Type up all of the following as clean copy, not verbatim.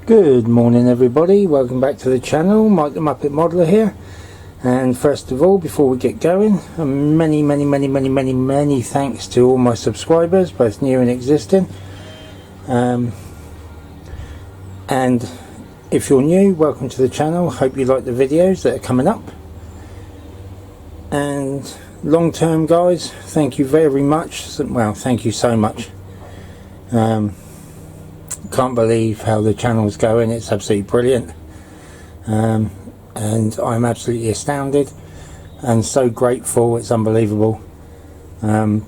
Good morning everybody, welcome back to the channel. Mike the Muppet Modeler here, and first of all, before we get going, many thanks to all my subscribers, both new and existing, and if you're new, welcome to the channel. Hope you like the videos that are coming up, and long term guys, thank you very much. Well, thank you so much. Can't believe how the channel's going. It's absolutely brilliant, and I'm absolutely astounded and so grateful. It's unbelievable.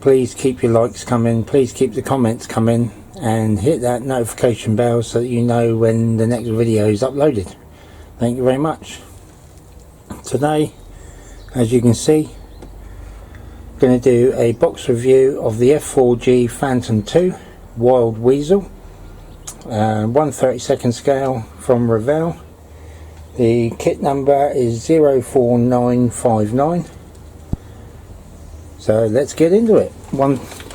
Please keep your likes coming, please keep the comments coming, and hit that notification bell so that you know when the next video is uploaded. Thank you very much. Today, as you can see, I'm going to do a box review of the F4G Phantom 2 Wild Weasel, 1/32 scale from Revell. The kit number is 04959. So let's get into it.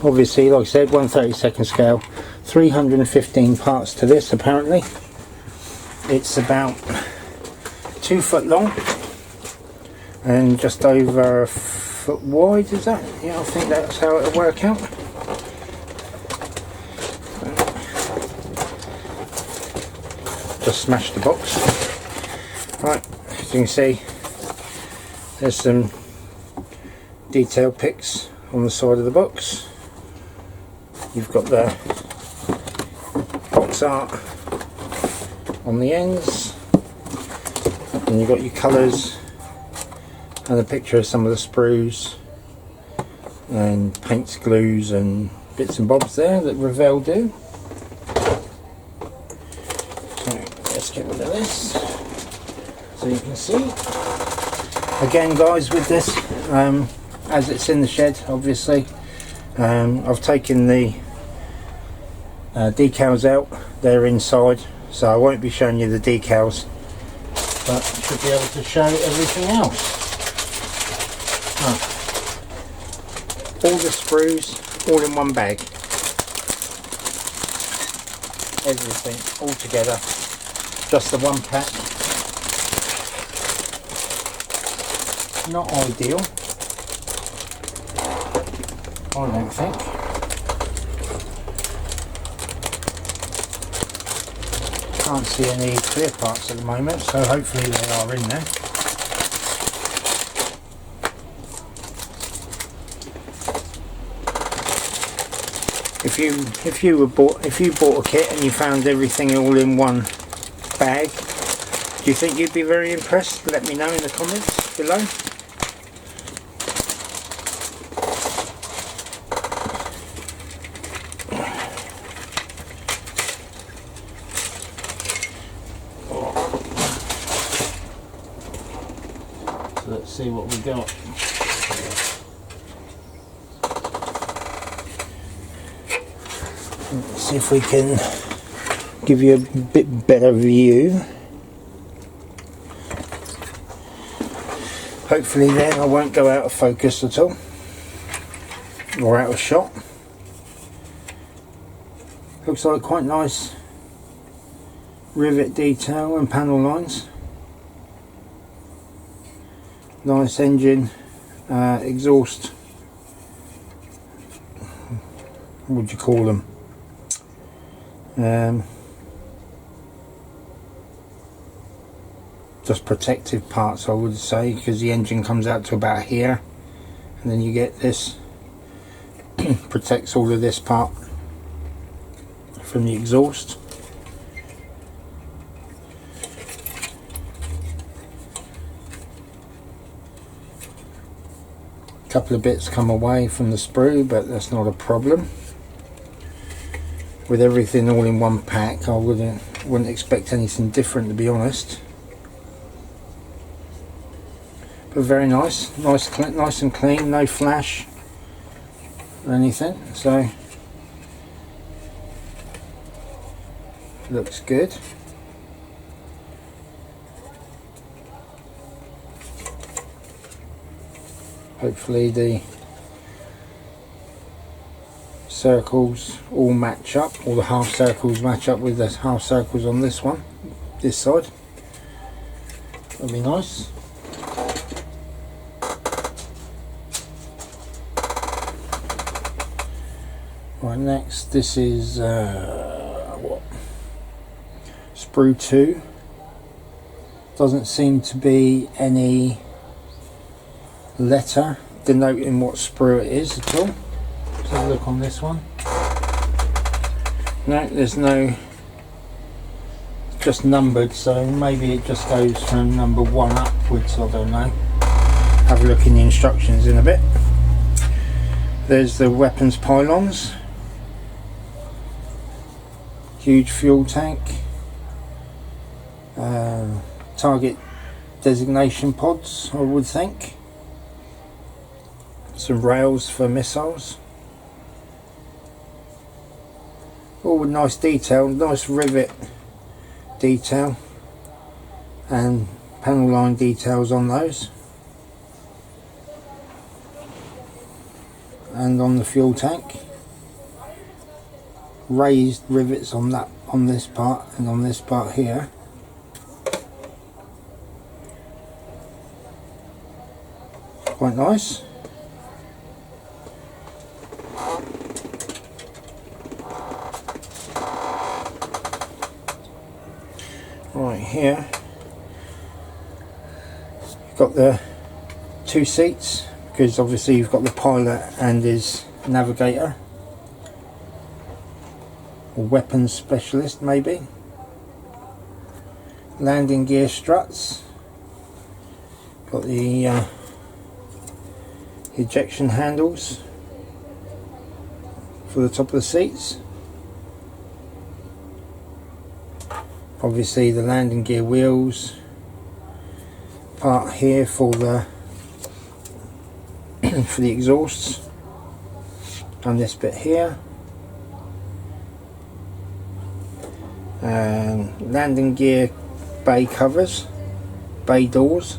Obviously, like I said, 1/32 scale, 315 parts to this apparently. It's about 2 foot long and just over a foot wide, is that? Yeah, I think that's how it'll work out. Just smashed the box. Right, as you can see, there's some detailed pics on the side of the box. You've got the box art on the ends, and you've got your colours and a picture of some of the sprues and paints, glues and bits and bobs there that Revell do. Let's get rid of this so you can see. Again guys, with this, as it's in the shed obviously, I've taken the decals out. They're inside, so I won't be showing you the decals, but I should be able to show everything else. All the sprues all in one bag, everything all together. Just the one pack. Not ideal, I don't think. Can't see any clear parts at the moment, so hopefully they are in there. If you bought a kit and you found everything all in one bag, do you think you'd be very impressed? Let me know in the comments below. So let's see what we got. Let's see if we can give you a bit better view. Hopefully then I won't go out of focus at all or out of shot. Looks like quite nice rivet detail and panel lines. Nice engine, exhaust, what would you call them? Just protective parts, I would say, because the engine comes out to about here, and then you get this protects all of this part from the exhaust. A couple of bits come away from the sprue, but that's not a problem. With everything all in one pack, I wouldn't expect anything different, to be honest. But very nice, nice and clean, no flash or anything, so looks good. Hopefully the circles all match up, all the half circles match up with the half circles on this one. this side. That'll be nice. Right, next, this is what? Sprue 2. Doesn't seem to be any letter denoting what sprue it is at all. Let's have a look on this one. No, there's no, just numbered, so maybe it just goes from number 1 upwards, I don't know. Have a look in the instructions in a bit. There's the weapons pylons. Huge fuel tank, target designation pods, I would think. Some rails for missiles. All with nice detail, nice rivet detail and panel line details on those. And on the fuel tank. Raised rivets on that, on this part and on this part here. Quite nice. Right here, you've got the 2 seats, because obviously you've got the pilot and his navigator. Or weapons specialist maybe. Landing gear struts. Got the ejection handles for the top of the seats. Obviously the landing gear wheels. Part here for the for the exhausts. And this bit here. Landing gear bay covers, bay doors,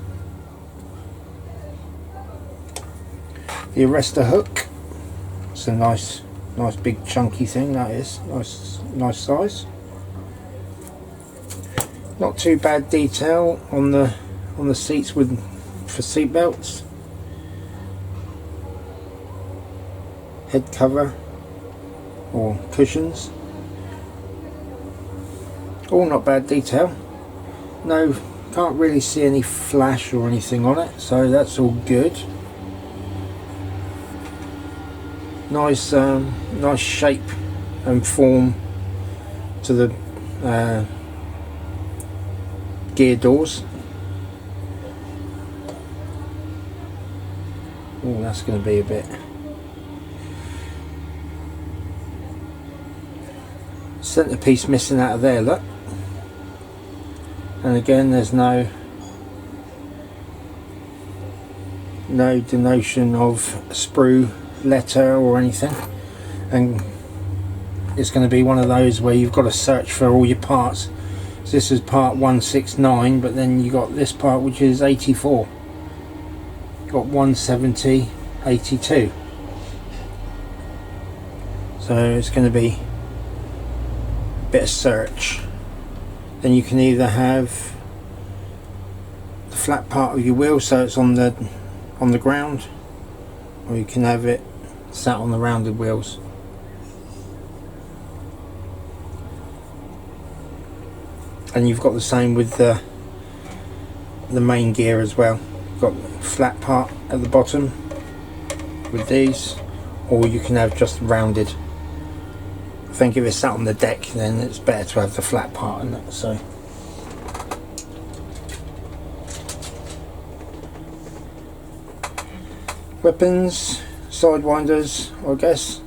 the arrestor hook. It's a nice big chunky thing, that is nice size. Not too bad detail on the seats for seat belts. Head cover or cushions. All not bad detail. No, can't really see any flash or anything on it, so that's all good. Nice, nice shape and form to the gear doors. Oh, that's going to be a bit. Centerpiece missing out of there, look. And again, there's no denotion of sprue letter or anything, and it's going to be one of those where you've got to search for all your parts. So this is part 169, but then you got this part which is 84. You've got 170, 82. So it's going to be a bit of search. Then you can either have the flat part of your wheel so it's on the ground, or you can have it sat on the rounded wheels. And you've got the same with the main gear as well. You've got the flat part at the bottom with these, or you can have just rounded. I think if it's sat on the deck, then it's better to have the flat part in it. So weapons, sidewinders, I guess,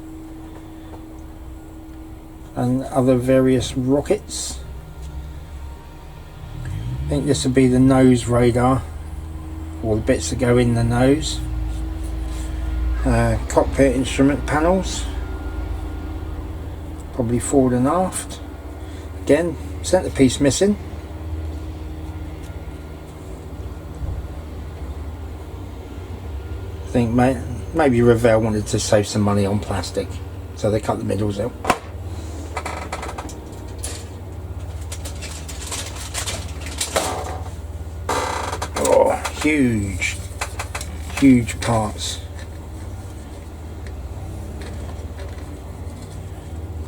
and other various rockets. I think this would be the nose radar, or the bits that go in the nose. Cockpit instrument panels, probably forward and aft. Again, centerpiece missing. I think maybe Revell wanted to save some money on plastic, so they cut the middles out. huge parts.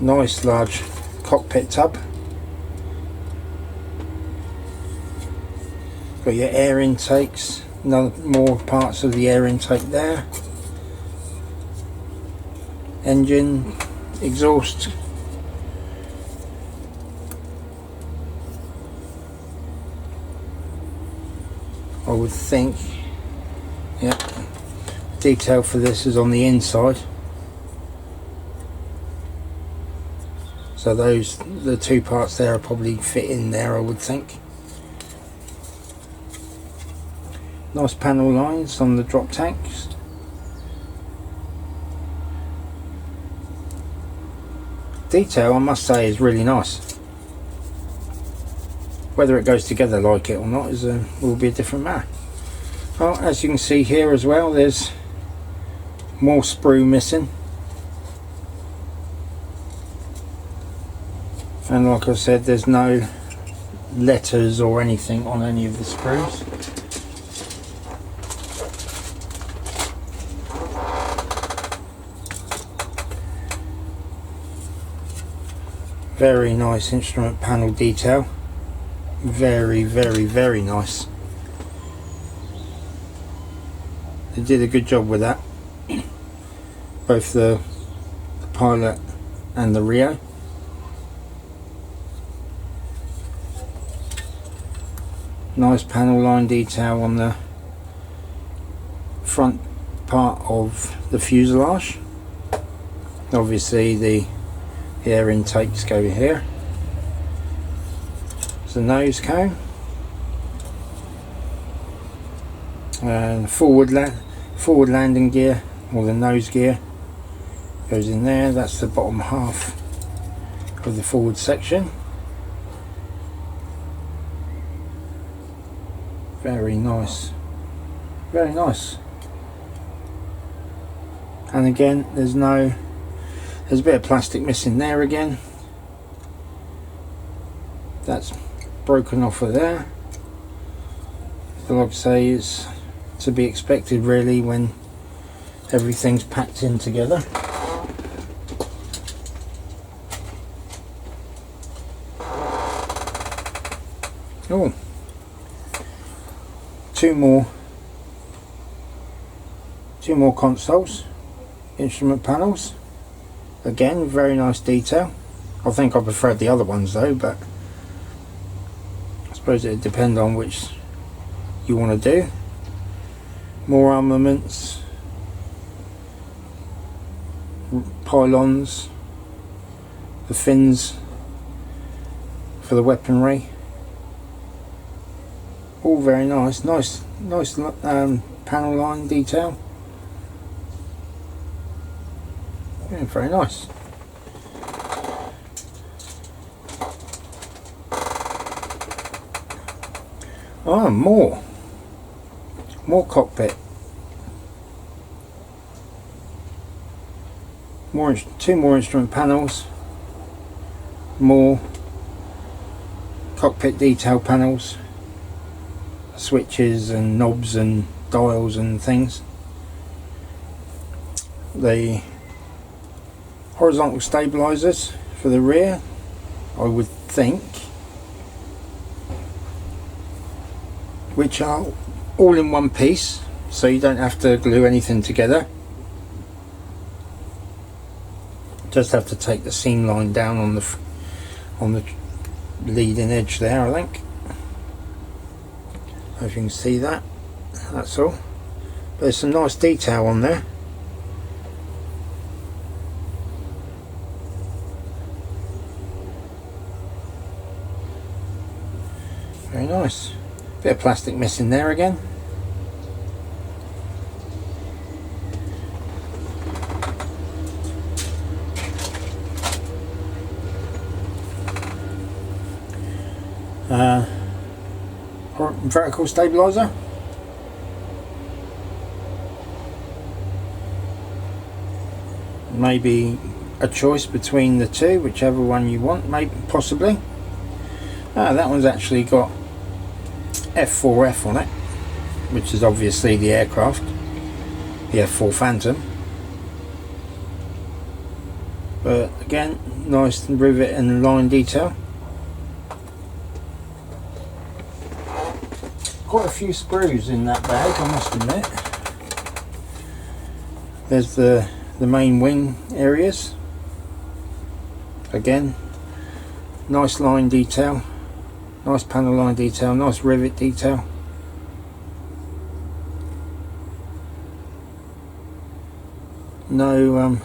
Nice large cockpit tub. Got your air intakes, more parts of the air intake there. Engine, exhaust. I would think, yeah, detail for this is on the inside. So the two parts there are probably fit in there, I would think. Nice panel lines on the drop tanks. Detail, I must say, is really nice. Whether it goes together like it or not will be a different matter. Well, as you can see here as well, there's more sprue missing. And like I said, there's no letters or anything on any of the screws. Very nice instrument panel detail. Very nice. They did a good job with that. Both the pilot and the Rio. Nice panel line detail on the front part of the fuselage. Obviously the air intakes go here. There's the nose cone. And forward landing gear, or the nose gear, goes in there. That's the bottom half of the forward section. Very nice, very nice. And again, there's a bit of plastic missing there again. That's broken off of there. But like I say, it's to be expected really when everything's packed in together. Oh, two more consoles, instrument panels. Again, very nice detail. I think I preferred the other ones though, but I suppose it would depend on which you want to do. More armaments, pylons, the fins for the weaponry. All very nice. Nice panel line detail. Yeah, very nice. Oh, more cockpit. Two more instrument panels. More cockpit detail panels. Switches and knobs and dials and things. The horizontal stabilizers for the rear, I would think, which are all in one piece, so you don't have to glue anything together. Just have to take the seam line down on the leading edge there, I think. If you can see that, that's all. But there's some nice detail on there. Very nice. Bit of plastic missing there again. Vertical stabilizer. Maybe a choice between the two, whichever one you want, maybe possibly. That one's actually got F-4 on it. which is obviously the aircraft, the F-4 Phantom. But again, nice rivet and line detail. Quite a few screws in that bag, I must admit. There's the main wing areas. Again, nice line detail, nice panel line detail, nice rivet detail. No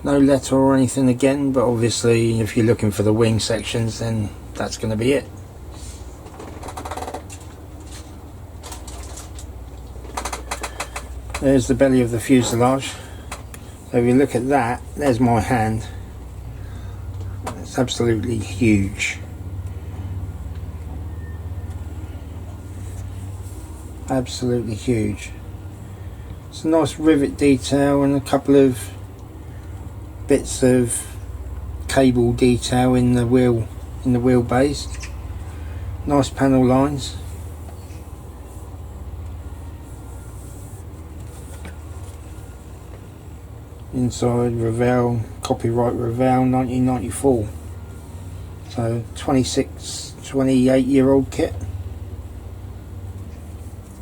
letter or anything again, but obviously if you're looking for the wing sections, then that's going to be it. There's the belly of the fuselage. So if you look at that, there's my hand. It's absolutely huge. Absolutely huge. It's a nice rivet detail and a couple of bits of cable detail in the wheelbase. Nice panel lines. Inside Revell, copyright Revell 1994. So 28-year-old kit.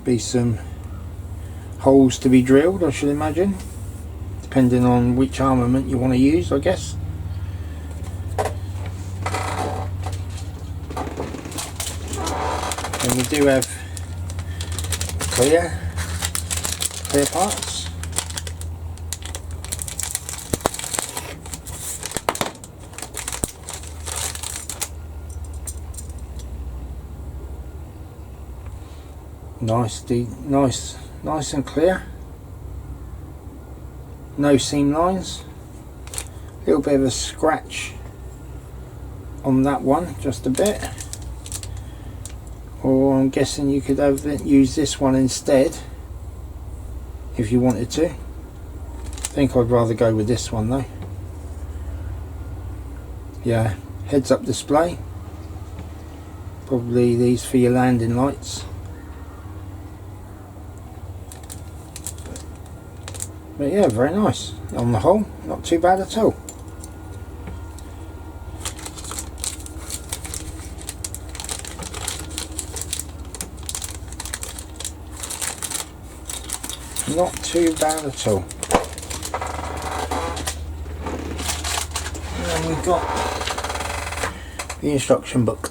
Be some holes to be drilled, I should imagine, depending on which armament you want to use, I guess. And we do have clear parts. Nice and clear. No seam lines. A little bit of a scratch on that one, just a bit. Or I'm guessing you could use this one instead if you wanted to. I think I'd rather go with this one though. Yeah, heads up display. Probably these for your landing lights. But yeah, very nice. On the whole, not too bad at all. Not too bad at all. And then we've got the instruction book.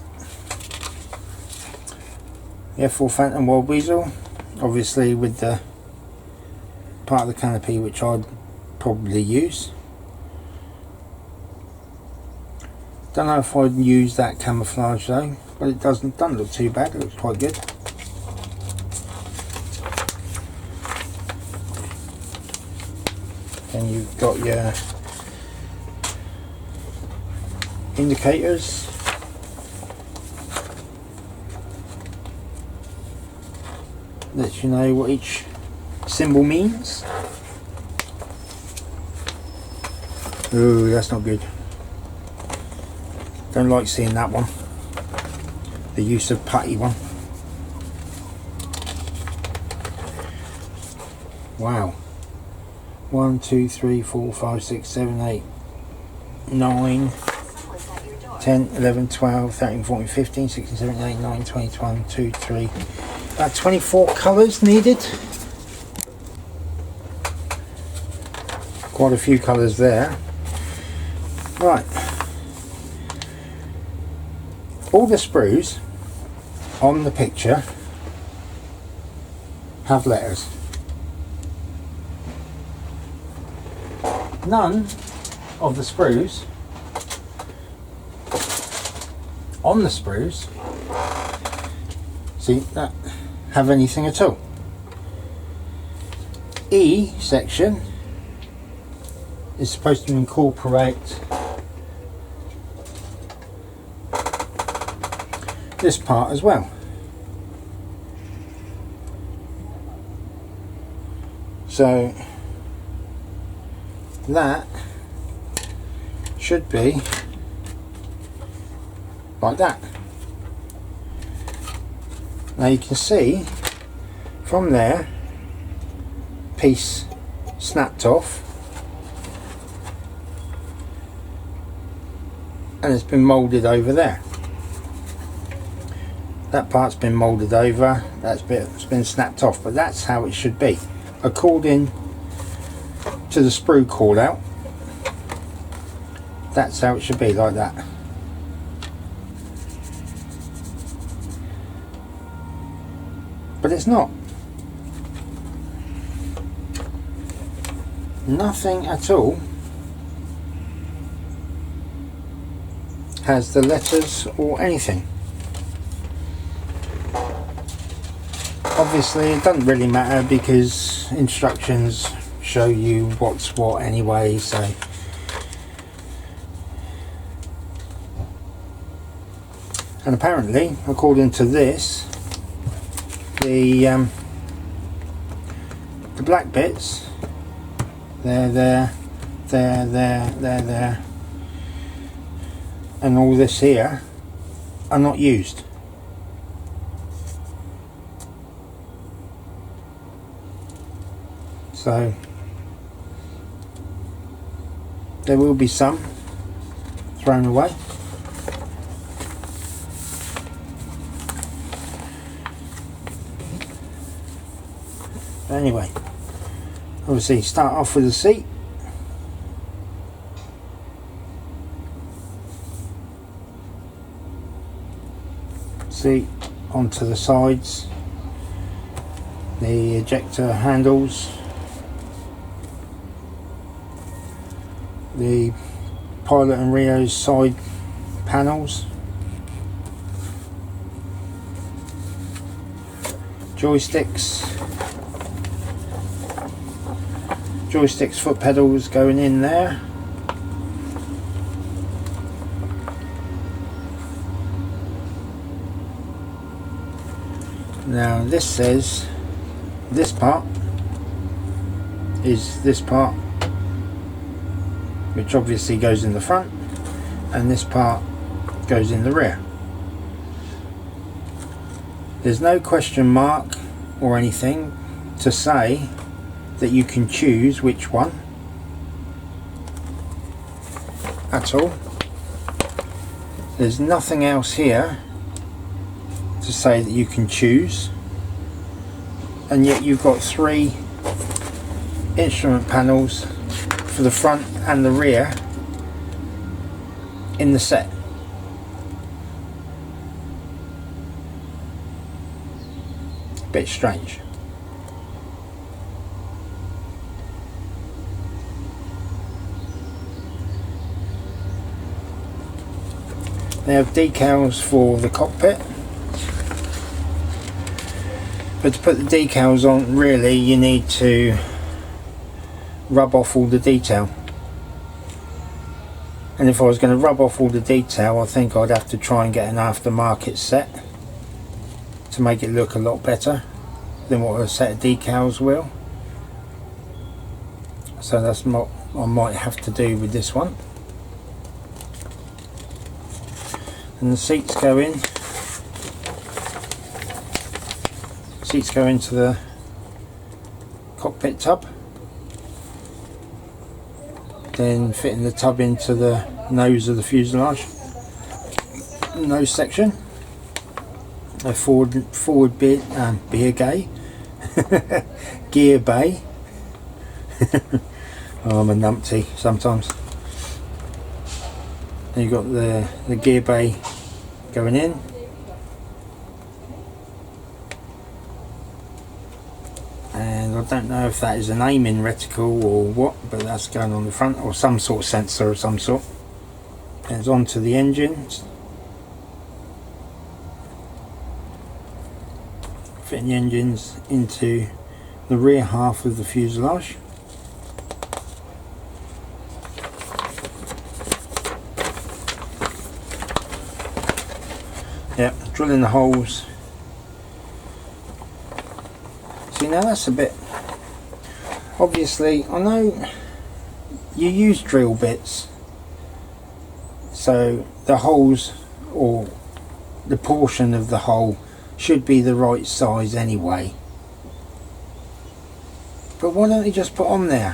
The F-4 Phantom Wild Weasel, obviously with the part of the canopy which I'd probably use. Don't know if I'd use that camouflage though, but it doesn't look too bad. It looks quite good. Then you've got your indicators. Lets you know what each symbol means. Ooh, that's not good. Don't like seeing that one. The use of putty one. Wow. 1, 2, 3, 4, 5, 6, 7, 8, 9, 10, 11, 12, 13, 14, 15, 16, 17, 18, 19, 20, 21, 2, 3. About 24 colours needed. Quite a few colours there. Right. All the sprues on the picture have letters. None of the sprues on the sprues, see that, have anything at all. E section is supposed to incorporate this part as well. So that should be like that. Now you can see from there, piece snapped off, and it's been moulded over there. That part's been moulded over, it's been snapped off, but that's how it should be according to the sprue call out. That's how it should be, like that. But it's not. Nothing at all has the letters or anything. Obviously it doesn't really matter because instructions show you what's what anyway, so and apparently according to this, the black bits, they're there, and all this here are not used. So there will be some thrown away. But anyway, obviously start off with the seat. Seat onto the sides, the ejector handles, the pilot and Rio's side panels, joysticks, foot pedals going in there, now this says this part is this part, which obviously goes in the front, and this part goes in the rear. There's no question mark or anything to say that you can choose which one at all. There's nothing else here to say that you can choose, and yet you've got 3 instrument panels for the front and the rear in the set. Bit strange. They have decals for the cockpit, but to put the decals on, really you need to rub off all the detail, and if I was going to rub off all the detail, I think I'd have to try and get an aftermarket set to make it look a lot better than what a set of decals will. So that's what I might have to do with this one. And the seats go in. Seats go into the cockpit tub, then fitting the tub into the nose of the fuselage, nose section. A forward beer gay, gear bay. Oh, I'm a numpty sometimes. Then you've got the gear bay going in, and I don't know if that is an aiming reticle or what, but that's going on the front, or some sort of sensor of some sort. And it's onto the engines, fitting the engines into the rear half of the fuselage. Yep, drilling the holes. See, now that's a bit, obviously I know you use drill bits, so the holes, or the portion of the hole should be the right size anyway. But why don't they just put on there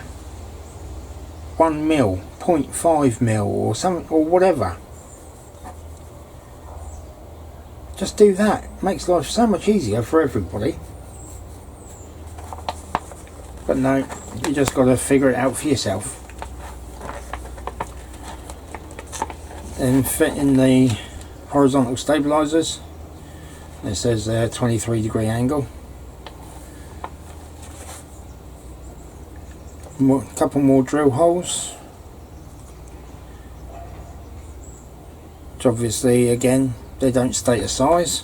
1 mil, 0.5 mil or something, or whatever. Just do that. Makes life so much easier for everybody. But no, you just got to figure it out for yourself. Then fit in the horizontal stabilizers. It says 23-degree angle. Couple more drill holes, which obviously again they don't state a size.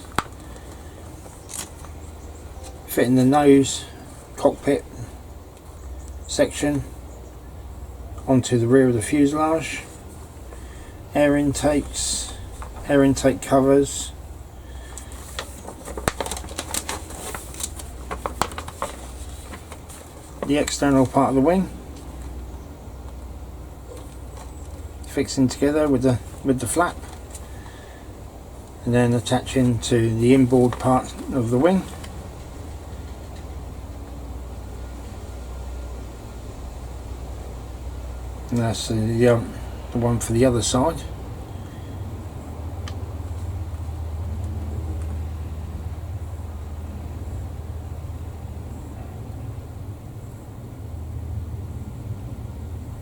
Fit in the nose cockpit section onto the rear of the fuselage. Air intakes, air intake covers, the external part of the wing, fixing together with the flap, and then attaching to the inboard part of the wing. And that's the one for the other side.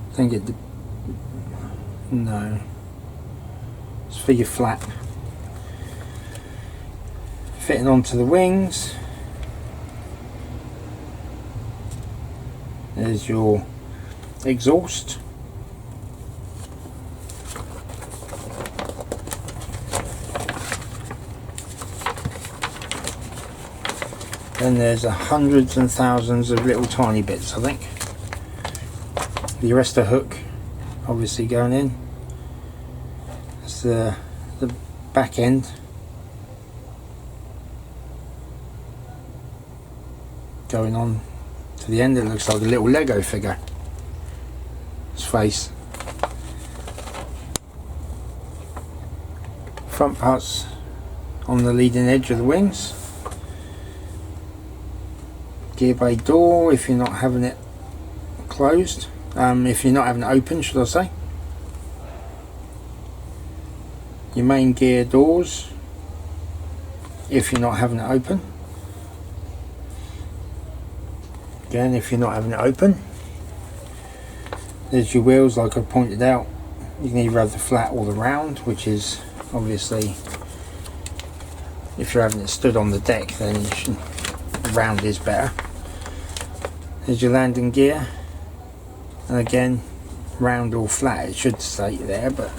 I think no, it's for your flap. Fitting onto the wings. There's your exhaust. Then there's hundreds and thousands of little tiny bits, I think. The arrestor hook obviously going in. That's the back end. Going on to the end, it looks like a little Lego figure. Its face. Front parts on the leading edge of the wings. Gear bay door if you're not having it closed. If you're not having it open, should I say. Your main gear doors if you're not having it open. Again, if you're not having it open. There's your wheels, like I pointed out. You can either have the flat or the round, which is obviously, if you're having it stood on the deck, then the round is better. There's your landing gear. And again, round or flat, it should state there, but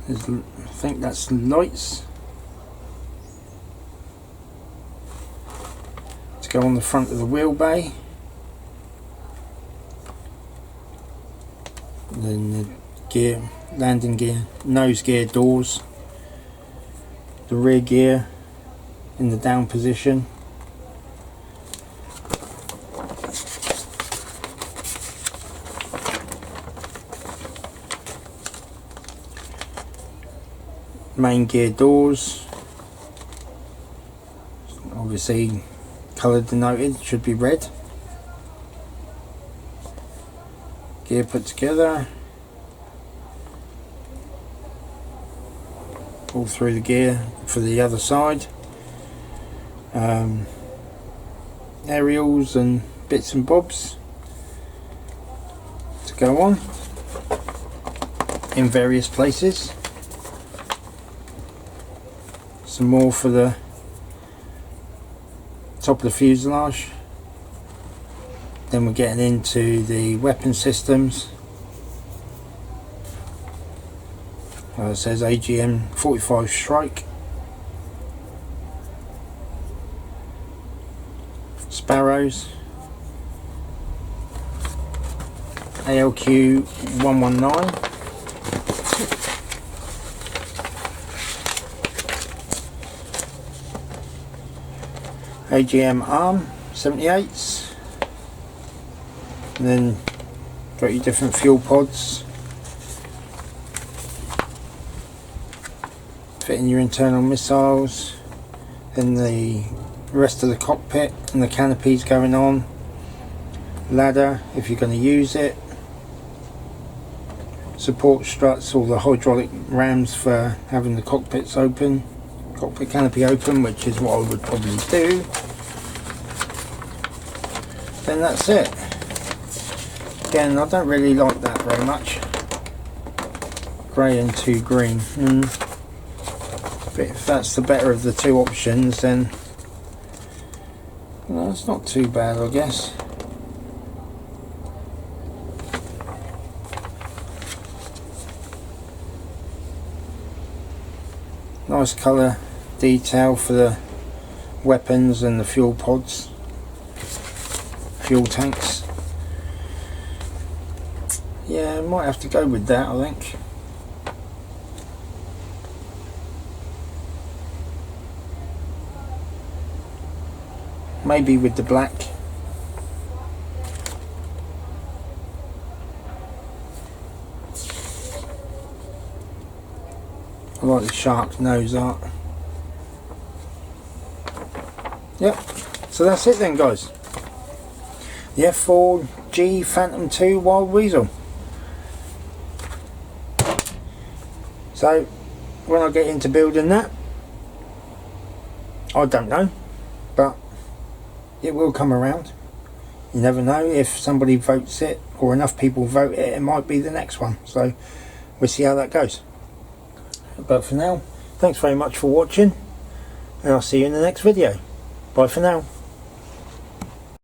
there's, I think that's lights to go on the front of the wheel bay. Then the gear, landing gear, nose gear doors, the rear gear in the down position. Main gear doors, obviously colour denoted, should be red. Gear put together, pull through the gear for the other side. Aerials and bits and bobs to go on in various places. Some more for the top of the fuselage. Then we're getting into the weapon systems. It says AGM 45 Strike. Sparrows. ALQ 119. AGM arm 78s. And then got your different fuel pods. fitting your internal missiles, then the rest of the cockpit and the canopies going on, ladder if you're going to use it, support struts, all the hydraulic rams for having the cockpit canopy open, which is what I would probably do. Then that's it. Again, I don't really like that very much. Grey and 2 green. But if that's the better of the 2 options, then no, it's not too bad, I guess. Nice colour detail for the weapons and the fuel pods, fuel tanks. Yeah, I might have to go with that, I think. Maybe with the black. I like the sharp nose art. Yep, so that's it then, guys. The F-4 G Phantom 2 Wild Weasel. So when I get into building that, I don't know, but it will come around. You never know, if somebody votes it or enough people vote it, it might be the next one. So we'll see how that goes. But for now, thanks very much for watching, and I'll see you in the next video. Bye for now.